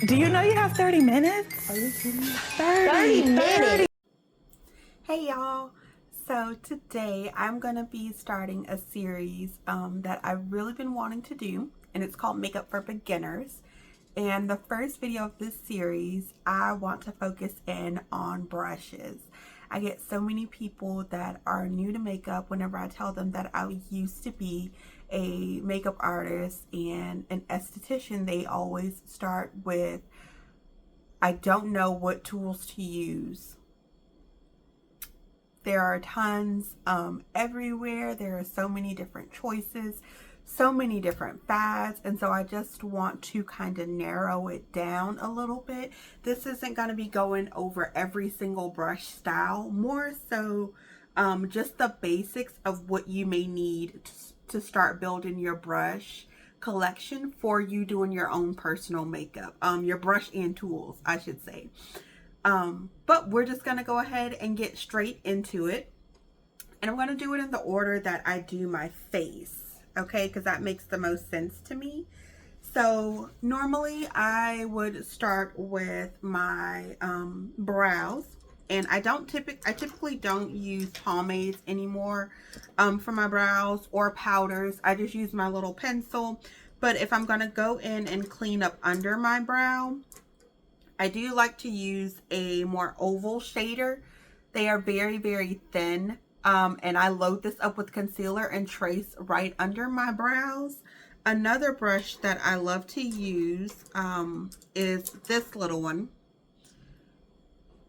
Do you know you have 30 minutes? Are you kidding me? 30 minutes. Hey y'all. So today I'm going to be starting a series that I've really been wanting to do, and it's called Makeup for Beginners. And the first video of this series, I want to focus in on brushes. I get so many people that are new to makeup whenever I tell them that I used to be a makeup artist and an esthetician. They always start with, I don't know what tools to use. There are tons everywhere. There are so many different choices, so many different fads, and so I just want to kind of narrow it down a little bit. This isn't going to be going over every single brush style, more so just the basics of what you may need to start building your brush collection for you doing your own personal makeup, your brush and tools, I should say. But we're just gonna go ahead and get straight into it, and I'm gonna do it in the order that I do my face, okay, because that makes the most sense to me. So normally I would start with my brows, and I typically don't use pomades anymore for my brows or powders. I just use my little pencil. But if I'm gonna go in and clean up under my brow, I do like to use a more oval shader. They are very, very thin. And I load this up with concealer and trace right under my brows. Another brush that I love to use is this little one.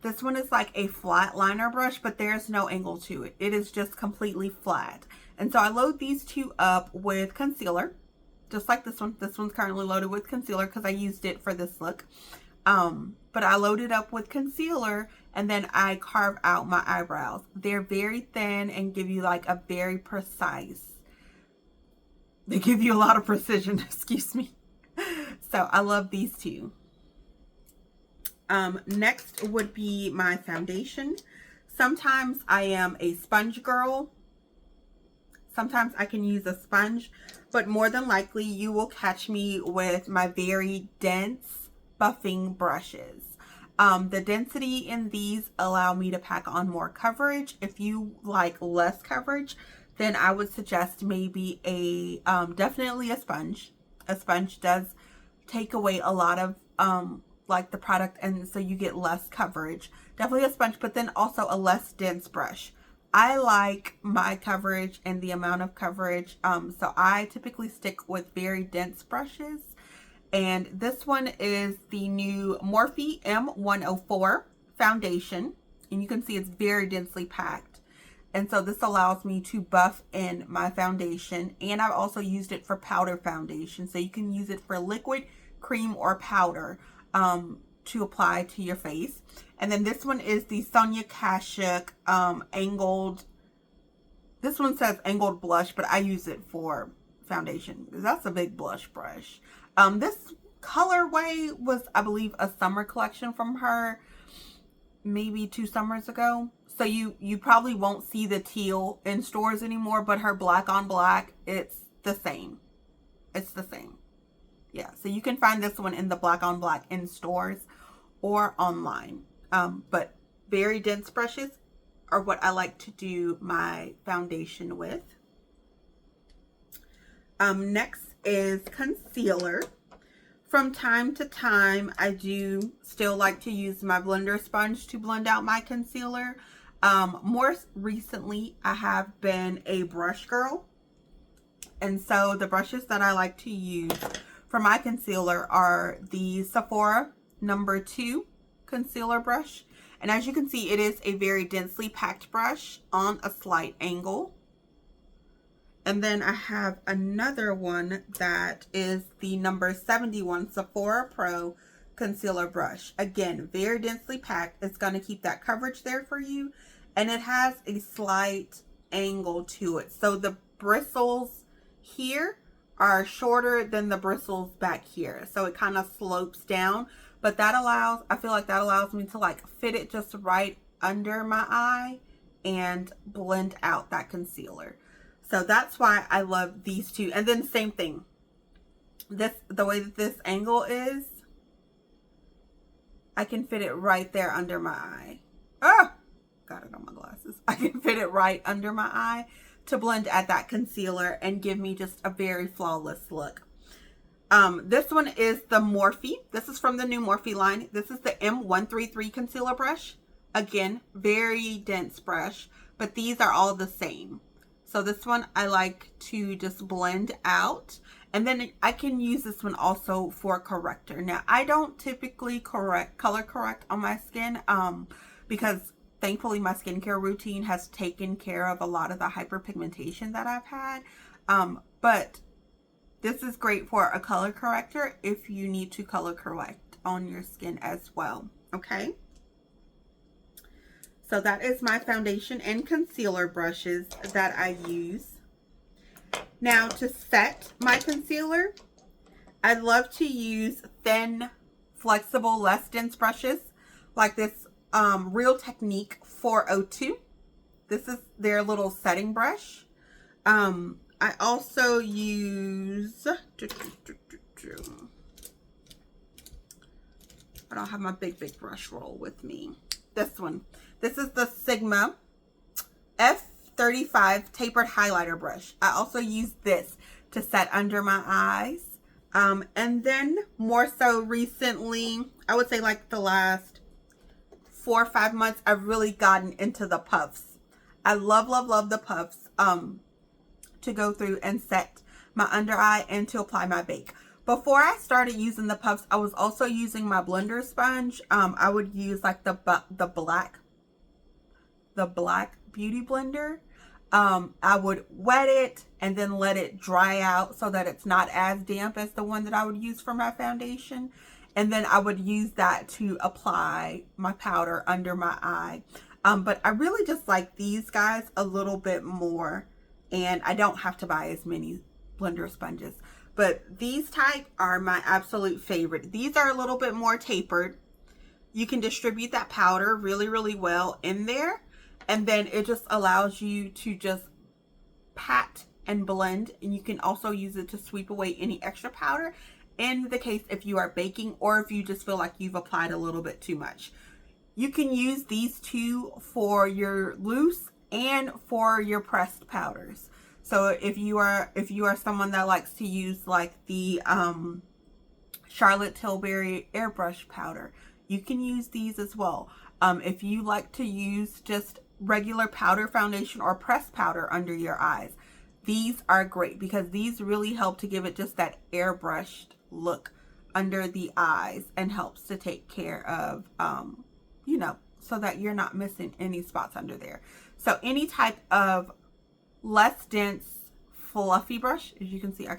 This one is like a flat liner brush, but there's no angle to it. It is just completely flat. And so I load these two up with concealer, just like this one. This one's currently loaded with concealer because I used it for this look. But I load it up with concealer, and then I carve out my eyebrows. They're very thin and give you like a very precise, they give you a lot of precision, excuse me. So I love these two. Next would be my foundation. Sometimes I am a sponge girl. Sometimes I can use a sponge, but more than likely you will catch me with my very dense buffing brushes. The density in these allow me to pack on more coverage. If you like less coverage, then I would suggest maybe definitely a sponge. A sponge does take away a lot of like the product, and so you get less coverage. Definitely a sponge, but then also a less dense brush. I like my coverage and the amount of coverage, so I typically stick with very dense brushes. And this one is the new Morphe M104 foundation. And you can see it's very densely packed. And so this allows me to buff in my foundation. And I've also used it for powder foundation. So you can use it for liquid, cream, or powder to apply to your face. And then this one is the Sonia Kashuk angled. This one says angled blush, but I use it for foundation because that's a big blush brush. This colorway was, I believe, a summer collection from her maybe 2 summers ago. So you probably won't see the teal in stores anymore, but her black on black, it's the same. It's the same. Yeah, so you can find this one in the black on black in stores or online. But very dense brushes are what I like to do my foundation with. Next is concealer. From time to time, I do still like to use my blender sponge to blend out my concealer. More recently, I have been a brush girl. And so the brushes that I like to use for my concealer are the Sephora number 2 concealer brush. And as you can see, it is a very densely packed brush on a slight angle. And then I have another one that is the number 71 Sephora Pro concealer brush. Again, very densely packed. It's going to keep that coverage there for you. And it has a slight angle to it. So the bristles here are shorter than the bristles back here. So it kind of slopes down. But that allows, I feel like that allows me to like fit it just right under my eye and blend out that concealer. So that's why I love these two. And then same thing. The way that this angle is, I can fit it right there under my eye. Ah, got it on my glasses. I can fit it right under my eye to blend at that concealer and give me just a very flawless look. This one is the Morphe. This is from the new Morphe line. This is the M133 concealer brush. Again, very dense brush, but these are all the same. So this one I like to just blend out. And then I can use this one also for corrector. Now, I don't typically color correct on my skin because thankfully my skincare routine has taken care of a lot of the hyperpigmentation that I've had. But this is great for a color corrector if you need to color correct on your skin as well. Okay. So that is my foundation and concealer brushes that I use. Now to set my concealer, I love to use thin, flexible, less dense brushes like this Real Technique 402. This is their little setting brush. I also use, I don't have my big brush roll with me. This one. This is the Sigma F35 tapered highlighter brush. I also use this to set under my eyes. And then more so recently, I would say like the last 4 or 5 months, I've really gotten into the puffs. I love the puffs to go through and set my under eye and to apply my bake. Before I started using the puffs, I was also using my blender sponge. I would use like the black beauty blender. I would wet it and then let it dry out so that it's not as damp as the one that I would use for my foundation. And then I would use that to apply my powder under my eye. But I really just like these guys a little bit more. And I don't have to buy as many blender sponges. But these type are my absolute favorite. These are a little bit more tapered. You can distribute that powder really well in there. And then it just allows you to just pat and blend. And you can also use it to sweep away any extra powder in the case if you are baking or if you just feel like you've applied a little bit too much. You can use these two for your loose and for your pressed powders. So if you are someone that likes to use like the Charlotte Tilbury airbrush powder, you can use these as well. If you like to use just regular powder foundation or pressed powder under your eyes, these are great because these really help to give it just that airbrushed look under the eyes and helps to take care of you know, so that you're not missing any spots under there. So any type of less dense fluffy brush, as you can see, you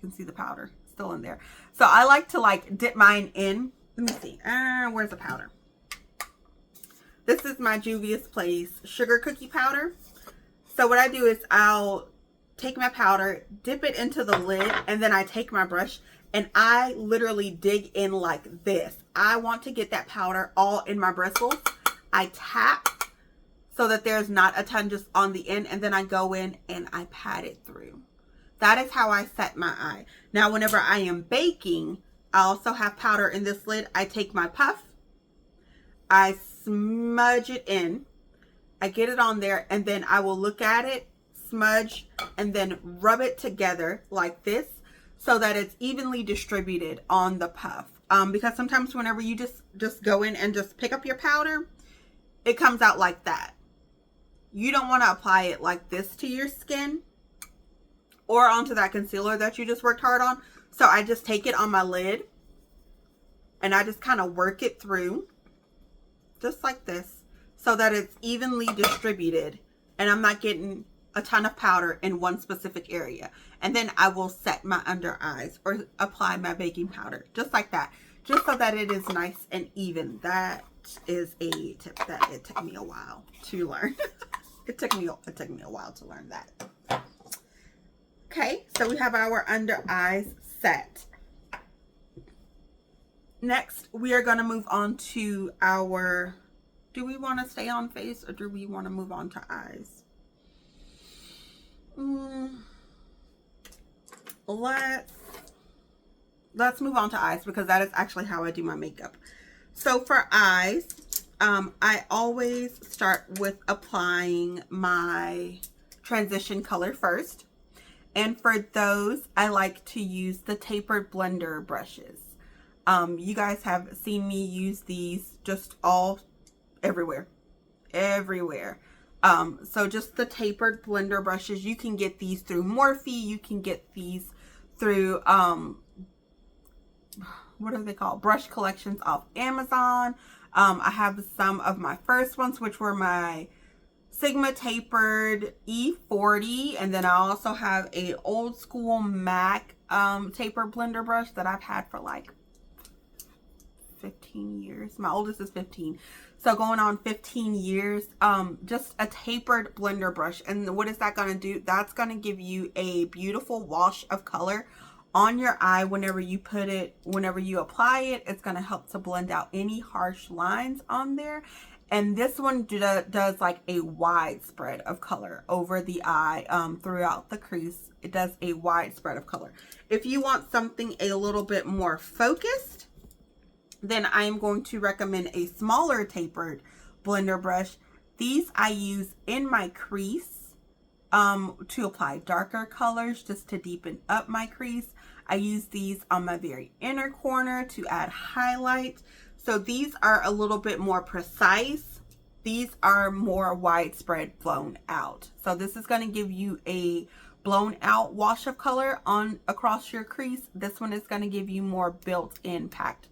can see the powder still in there. So I like to like dip mine in. Let me see, where's the powder? This is my Juvia's Place sugar cookie powder. So what I do is I'll take my powder, dip it into the lid, and then I take my brush and I literally dig in like this. I want to get that powder all in my bristles. I tap so that there's not a ton just on the end, and then I go in and I pat it through. That is how I set my eye. Now, whenever I am baking, I also have powder in this lid. I take my puff, I smudge it in, I get it on there, and then I will look at it, smudge, and then rub it together like this so that it's evenly distributed on the puff. Because sometimes whenever you just go in and just pick up your powder, it comes out like that. You don't want to apply it like this to your skin or onto that concealer that you just worked hard on. So I just take it on my lid and I just kind of work it through just like this so that it's evenly distributed and I'm not getting a ton of powder in one specific area. And then I will set my under eyes or apply my baking powder just like that, just so that it is nice and even. That is a tip that it took me a while to learn. It took me a while to learn that. Okay, so we have our under eyes set. Next, we are going to move on to our, do we want to stay on face or do we want to move on to eyes? Let's move on to eyes because that is actually how I do my makeup. So for eyes, I always start with applying my transition color first. And for those, I like to use the tapered blender brushes. You guys have seen me use these just all everywhere. So just the tapered blender brushes. You can get these through Morphe. You can get these through, what are they called? Brush collections off Amazon. I have some of my first ones, which were my Sigma tapered E40, and then I also have a old school MAC tapered blender brush that I've had for like 15 years. My oldest is 15, so going on 15 years. Just a tapered blender brush, and what is that going to do? That's going to give you a beautiful wash of color on your eye whenever you apply it. It's going to help to blend out any harsh lines on there. And this one does like a wide spread of color over the eye, throughout the crease. It does a wide spread of color. If you want something a little bit more focused, then I am going to recommend a smaller tapered blender brush. These I use in my crease to apply darker colors, just to deepen up my crease. I use these on my very inner corner to add highlight. So these are a little bit more precise. These are more widespread, blown out. So this is going to give you a blown out wash of color on across your crease. This one is going to give you more built-in packed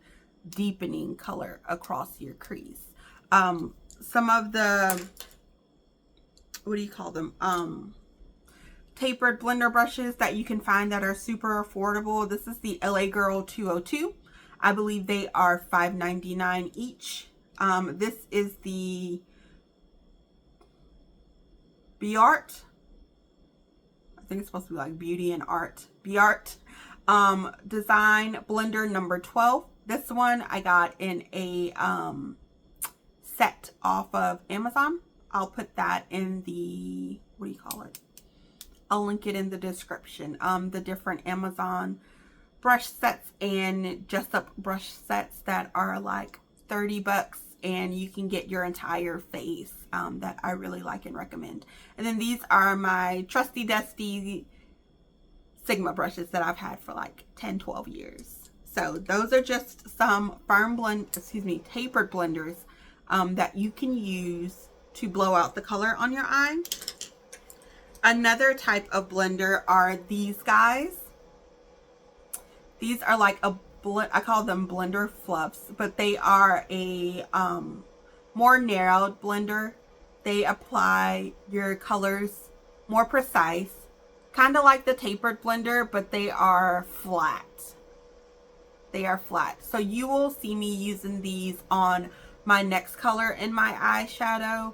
deepening color across your crease. Some of the, what do you call them? Tapered blender brushes that you can find that are super affordable. This is the LA Girl 202. I believe they are $5.99 each. This is the B'Art. I think it's supposed to be like Beauty and Art. B'Art Design Blender number 12. This one I got in a set off of Amazon. I'll put that in the, what do you call it? I'll link it in the description. The different Amazon brush sets and just up brush sets that are like 30 bucks, and you can get your entire face, that I really like and recommend. And then these are my trusty dusty Sigma brushes that I've had for like 10-12 years. So those are just some tapered blenders that you can use to blow out the color on your eye. Another type of blender are these guys. These are like I call them blender fluffs, but they are a more narrowed blender. They apply your colors more precise, kind of like the tapered blender, but they are flat. They are flat. So you will see me using these on my next color in my eyeshadow.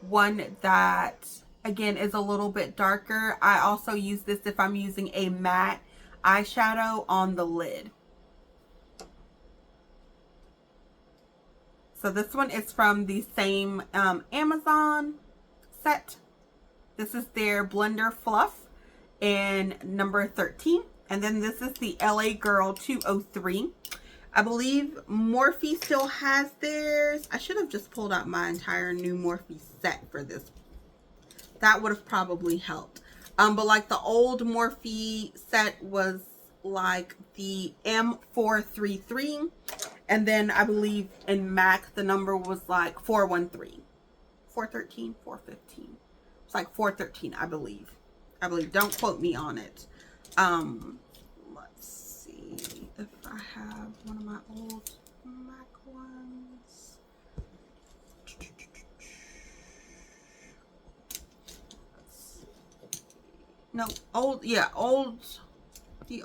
One that, again, is a little bit darker. I also use this if I'm using a matte eyeshadow on the lid. So this one is from the same Amazon set. This is their Blender Fluff in number 13. And then this is the LA Girl 203. I believe Morphe still has theirs. I should have just pulled out my entire new Morphe set for this. That would have probably helped. But like the old Morphe set was like the M433. And then I believe in MAC the number was like 413. 413, 415. It's like 413, I believe. Don't quote me on it. Let's see if I have one of my old MAC ones. No, the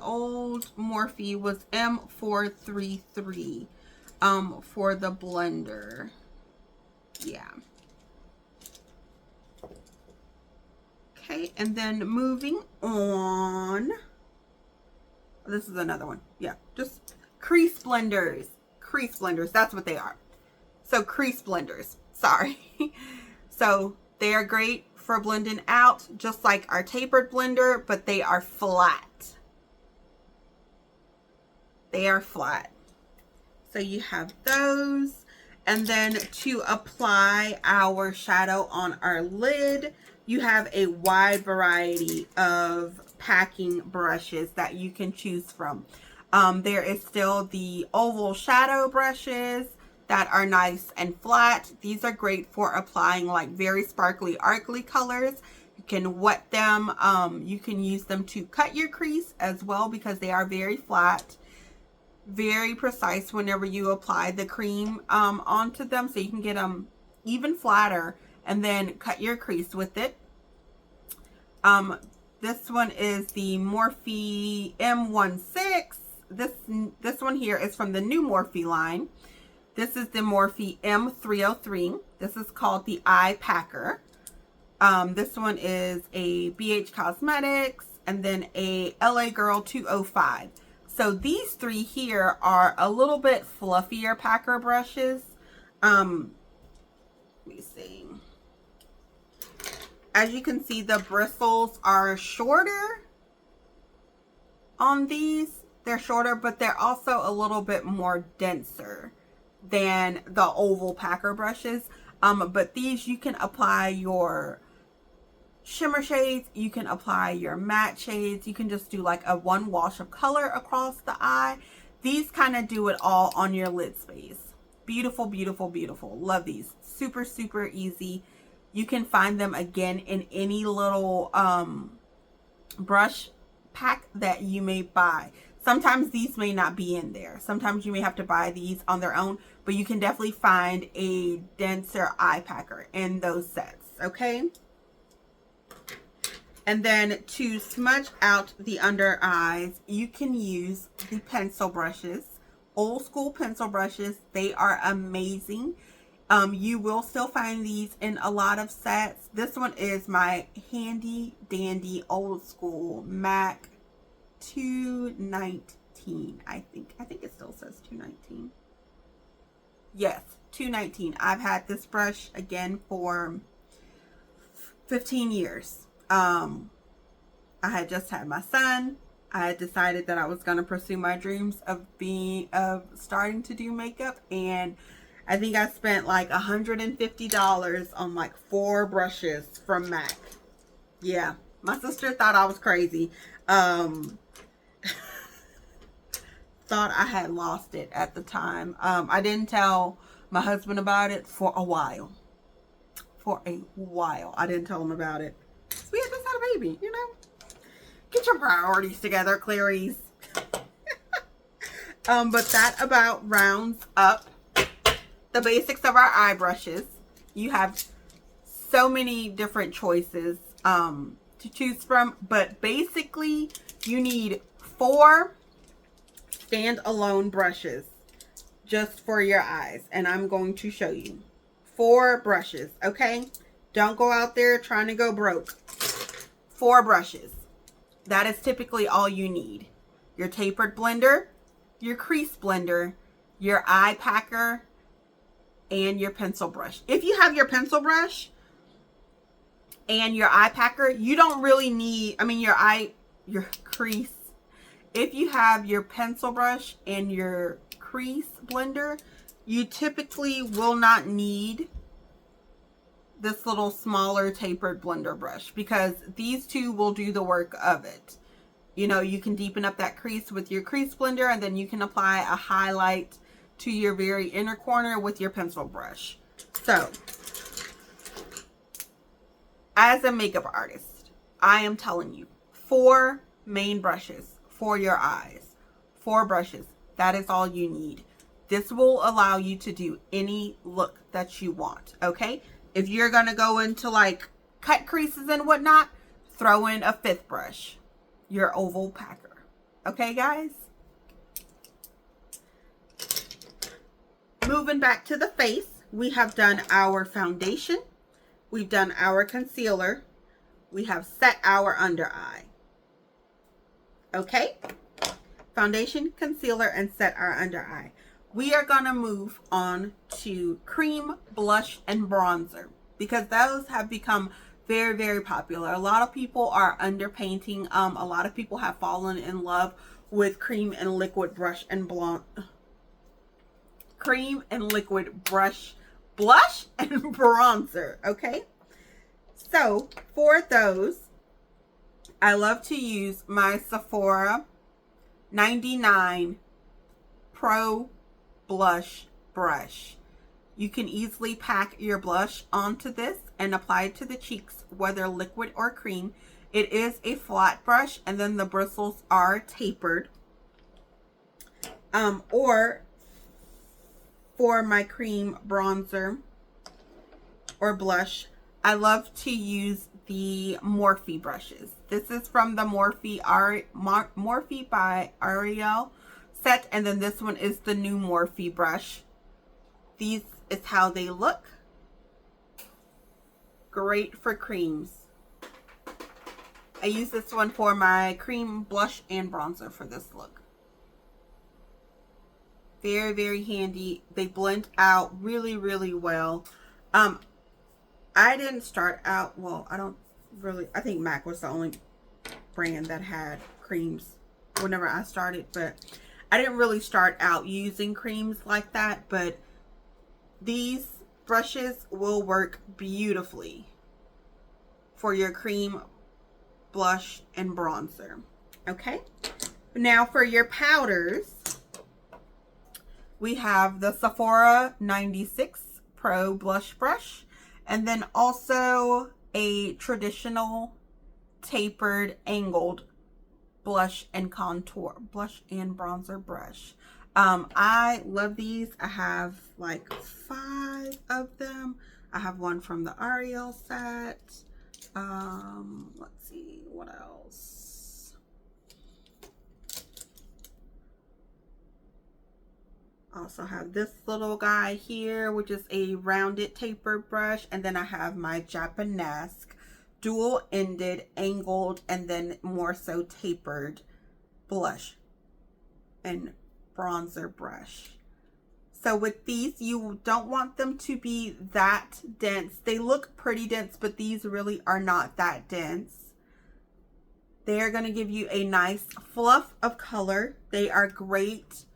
old Morphe was M433 for the blender. Yeah. Okay, and then moving on. This is another one. Yeah, just crease blenders. Crease blenders, that's what they are. So crease blenders, sorry. So they are great for blending out, just like our tapered blender, but they are flat. They are flat. So you have those. And then to apply our shadow on our lid, you have a wide variety of packing brushes that you can choose from. There is still the oval shadow brushes that are nice and flat. These are great for applying like very sparkly, arcly colors. You can wet them. You can use them to cut your crease as well because they are very flat, very precise whenever you apply the cream onto them, so you can get them even flatter and then cut your crease with it. This one is the Morphe M16. This one here is from the new Morphe line. This is the Morphe M303. This is called the Eye Packer. This one is a BH Cosmetics and then a LA Girl 205. So these three here are a little bit fluffier packer brushes. Let me see. As you can see, the bristles are shorter on these. They're shorter, but they're also a little bit more denser than the oval packer brushes. But these, you can apply your shimmer shades, you can apply your matte shades, you can just do like a one wash of color across the eye. These kind of do it all on your lid space. Beautiful, beautiful, beautiful. Love these. Super, super easy. You can find them again in any little brush pack that you may buy. Sometimes these may not be in there. Sometimes you may have to buy these on their own, but you can definitely find a denser eye packer in those sets, okay? And then to smudge out the under eyes, you can use the pencil brushes, old school pencil brushes. They are amazing. You will still find these in a lot of sets. This one is my handy dandy old school MAC 219. I think it still says 219. Yes, 219. I've had this brush again for 15 years. I had just had my son. I had decided that I was going to pursue my dreams of starting to do makeup, and I think I spent like $150 on like 4 brushes from MAC. Yeah, my sister thought I was crazy. Thought I had lost it at the time. I didn't tell my husband about it for a while. I didn't tell him about it. We had just had a baby, you know. Get your priorities together, Clarice. But that about rounds up the basics of our eye brushes. You have so many different choices to choose from, but basically you need 4 standalone brushes just for your eyes, and I'm going to show you 4 brushes, okay? Don't go out there trying to go broke. 4 brushes. That is typically all you need. Your tapered blender, your crease blender, your eye packer, and your pencil brush. If you have your pencil brush and your eye packer, you don't really need, your crease. If you have your pencil brush and your crease blender, you typically will not need this little smaller tapered blender brush, because these two will do the work of it. You know, you can deepen up that crease with your crease blender, and then you can apply a highlight to your very inner corner with your pencil brush. So, as a makeup artist, I am telling you, 4 main brushes for your eyes. 4 brushes. That is all you need. This will allow you to do any look that you want, okay? If you're going to go into like cut creases and whatnot, throw in a 5th brush, your oval packer. Okay, guys? Moving back to the face, we have done our foundation. We've done our concealer. We have set our under eye. Okay? Foundation, concealer, and set our under eye. We are going to move on to cream, blush, and bronzer, because those have become very, very popular. A lot of people are underpainting. A lot of people have fallen in love with cream and liquid blush and cream and liquid blush and bronzer. Okay, so for those, I love to use my Sephora 99 Pro Blush Brush. You can easily pack your blush onto this and apply it to the cheeks, whether liquid or cream. It is a flat brush, and then the bristles are tapered. Or for my cream bronzer or blush, I love to use the Morphe brushes. This is from the Morphe by Ariel set, and then this one is the new Morphe brush. These is how they look. Great for creams. I use this one for my cream blush and bronzer for this look. Very, very handy. They blend out really, really well. I didn't start out, well, I think MAC was the only brand that had creams whenever I started, but I didn't really start out using creams like that, but these brushes will work beautifully for your cream, blush, and bronzer. Okay, now for your powders, we have the Sephora 96 Pro Blush Brush, and then also a traditional tapered angled blush and bronzer brush. I love these. I have like 5 of them. I have one from the Ariel set. Let's see what else. I also have this little guy here, which is a rounded tapered brush, and then I have my Japanesque dual-ended angled and then more so tapered blush and bronzer brush. So with these, you don't want them to be that dense. They look pretty dense, but these really are not that dense. They are going to give you a nice fluff of color. They are great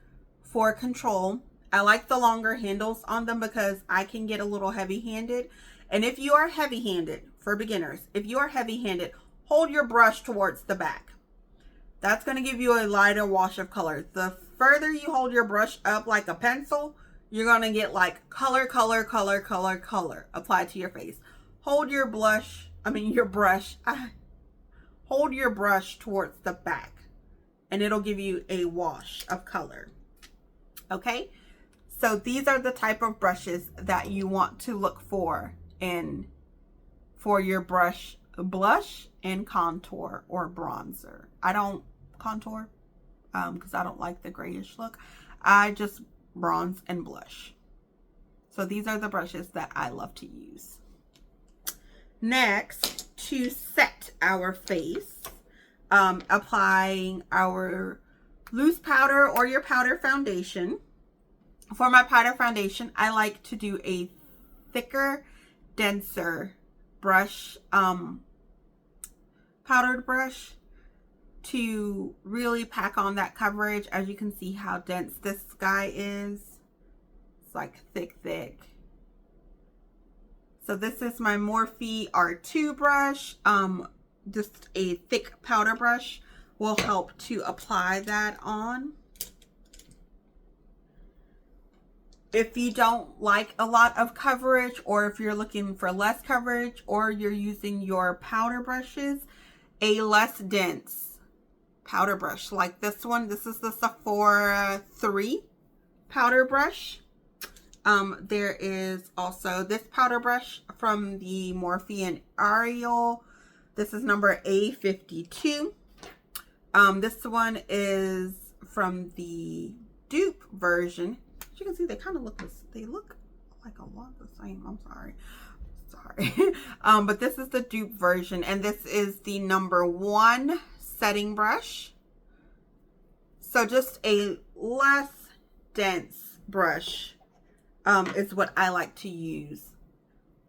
for control. I like the longer handles on them because I can get a little heavy-handed. And if you are heavy-handed, for beginners, if you are heavy-handed, hold your brush towards the back. That's going to give you a lighter wash of color. The further you hold your brush up like a pencil, you're going to get like color applied to your face. Hold your brush, hold your brush towards the back, and it'll give you a wash of color. Okay, so these are the type of brushes that you want to look for for your blush and contour or bronzer. I don't contour because I don't like the grayish look. I just bronze and blush. So these are the brushes that I love to use. Next, to set our face, applying our loose powder or your powder foundation. For my powder foundation, I like to do a thicker, denser brush, powdered brush, to really pack on that coverage. As you can see how dense this guy is. It's like thick. So this is my Morphe R2 brush. Just a thick powder brush will help to apply that on. If you don't like a lot of coverage, or if you're looking for less coverage, or you're using your powder brushes, a less dense powder brush like this one. This is the Sephora 3 powder brush. There is also this powder brush from the Morphe and Ariel. This is number A52. This one is from the dupe version. As you can see, they kind of look like a lot the same. I'm sorry. But this is the dupe version, and this is the number 1 setting brush. So just a less dense brush is what I like to use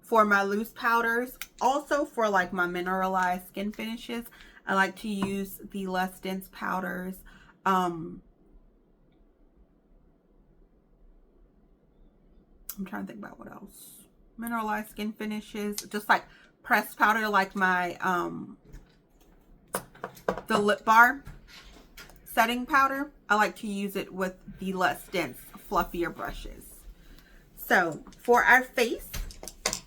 for my loose powders. Also for like my mineralized skin finishes, I like to use the less dense powders. I'm trying to think about what else. Mineralized skin finishes, just like pressed powder, like my the lip bar setting powder. I like to use it with the less dense, fluffier brushes. So for our face,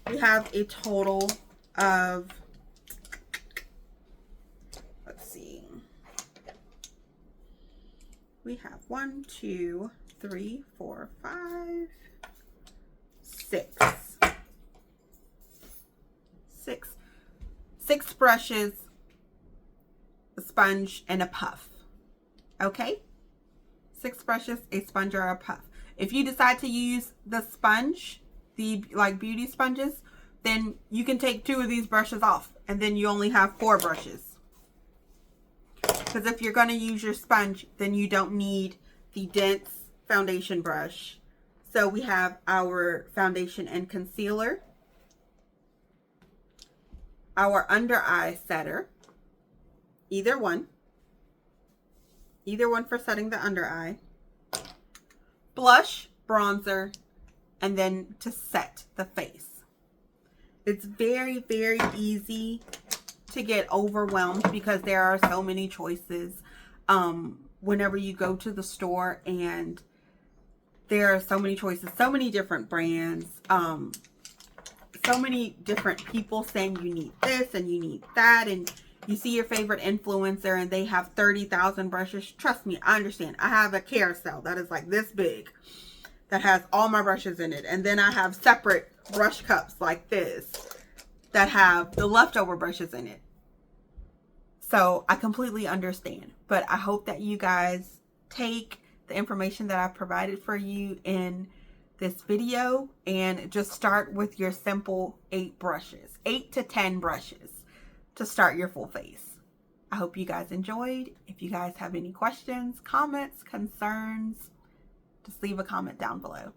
we have a total of, let's see, we have 1, 2, 3, 4, 5, 6 brushes, a sponge, and a puff. Okay, 6 brushes, a sponge, or a puff. If you decide to use the sponge, the like beauty sponges, then you can take 2 of these brushes off, and then you only have 4 brushes. Because if you're going to use your sponge, then you don't need the dense foundation brush. So we have our foundation and concealer, our under eye setter, either one for setting the under eye, blush, bronzer, and then to set the face. It's very, very easy to get overwhelmed because there are so many choices whenever you go to the store, and there are so many choices, so many different brands, so many different people saying you need this and you need that, and you see your favorite influencer and they have 30,000 brushes. Trust me, I understand. I have a carousel that is like this big that has all my brushes in it, and then I have separate brush cups like this that have the leftover brushes in it. So I completely understand, but I hope that you guys take the information that I've provided for you in this video and just start with your simple 8 brushes, 8 to 10 brushes to start your full face. I hope you guys enjoyed. If you guys have any questions, comments, concerns, just leave a comment down below.